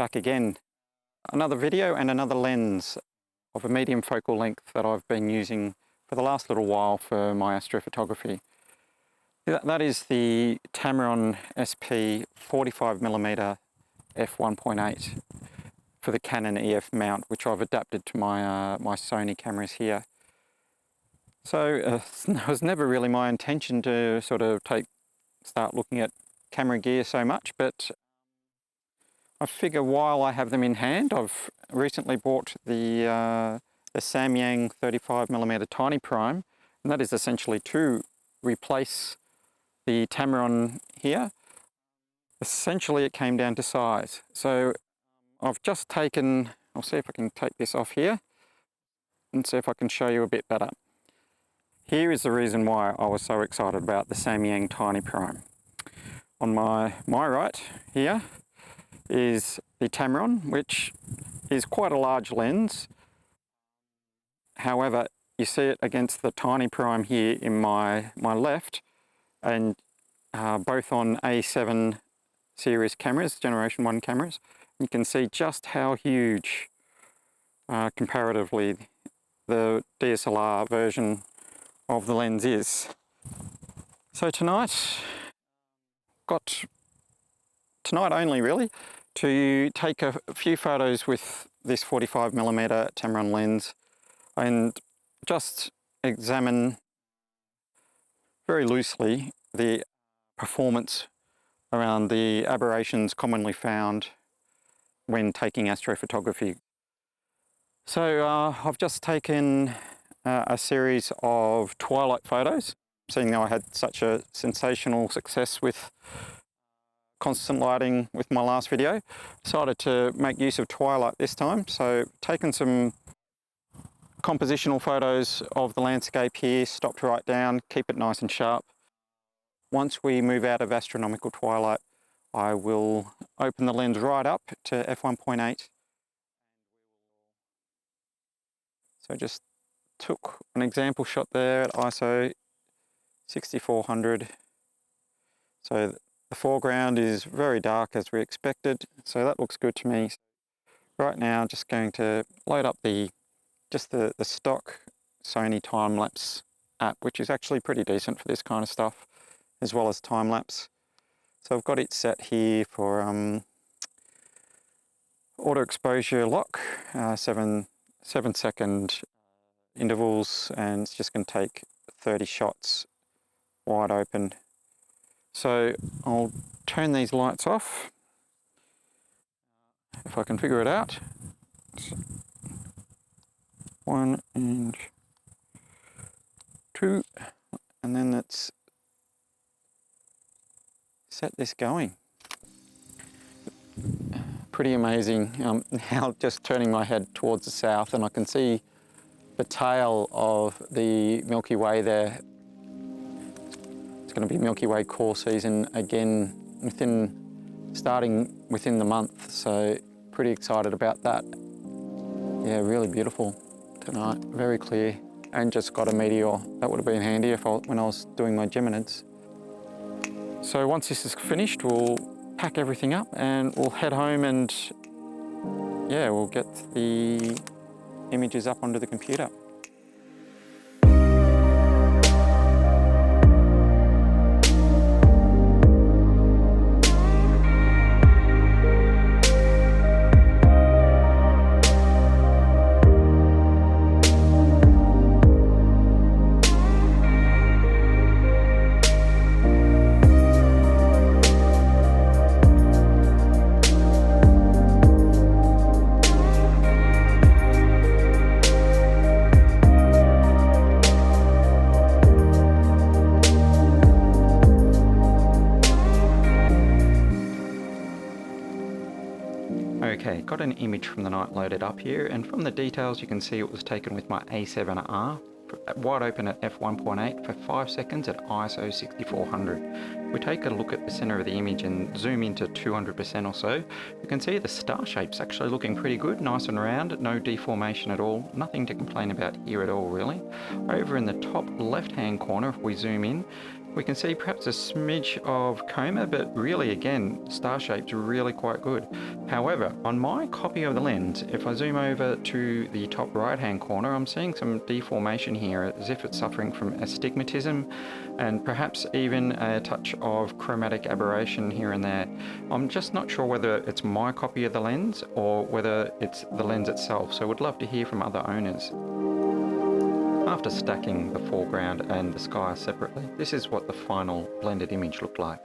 back again. Another video and another lens of a medium focal length that I've been using for the last little while for my astrophotography. That is the Tamron SP 45mm f1.8 for the Canon EF mount, which I've adapted to my my Sony cameras here. So it was never really my intention to sort of start looking at camera gear so much, but I figure while I have them in hand, I've recently bought the Samyang 35mm Tiny Prime, and that is essentially to replace the Tamron here. Essentially it came down to size. So I've just taken, I'll see if I can take this off here and see if I can show you a bit better. Here is the reason why I was so excited about the Samyang Tiny Prime. On my right here is the Tamron, which is quite a large lens. However, you see it against the Tiny Prime here in my left, and both on A7 series cameras, Generation 1 cameras. You can see just how huge comparatively the DSLR version of the lens is. So tonight only really, to take a few photos with this 45mm Tamron lens and just examine very loosely the performance around the aberrations commonly found when taking astrophotography. So I've just taken a series of twilight photos, seeing though I had such a sensational success with constant lighting with my last video. Decided to make use of twilight this time, so taken some compositional photos of the landscape here, stopped right down, keep it nice and sharp. Once we move out of astronomical twilight, I will open the lens right up to f1.8. So just took an example shot there at ISO 6400. So the foreground is very dark as we expected, so that looks good to me. Right now, just going to load up the stock Sony time-lapse app, which is actually pretty decent for this kind of stuff, as well as time-lapse. So I've got it set here for auto exposure lock, 7-second intervals, and it's just going to take 30 shots wide open. So I'll turn these lights off if I can figure it out. So 1 and 2, and then let's set this going. Pretty amazing. Now just turning my head towards the south, and I can see the tail of the Milky Way there. It's going to be Milky Way core season again starting within the month, so pretty excited about that. Yeah, really beautiful tonight, very clear, and just got a meteor. That would have been handy when I was doing my Geminids. So once this is finished, we'll pack everything up and we'll head home, and yeah, we'll get the images up onto the computer. Okay, got an image from the night loaded up here, and from the details you can see it was taken with my A7R, wide open at f1.8 for 5 seconds at ISO 6400. We take a look at the center of the image and zoom into 200% or so. You can see the star shape's actually looking pretty good, nice and round, no deformation at all, nothing to complain about here at all really. Over in the top left hand corner, if we zoom in, We can see perhaps a smidge of coma, but really again, star shape's really quite good. However, on my copy of the lens, if I zoom over to the top right hand corner, I'm seeing some deformation here as if it's suffering from astigmatism and perhaps even a touch of chromatic aberration here and there. I'm just not sure whether it's my copy of the lens or whether it's the lens itself, so would love to hear from other owners. After stacking the foreground and the sky separately, this is what the final blended image looked like.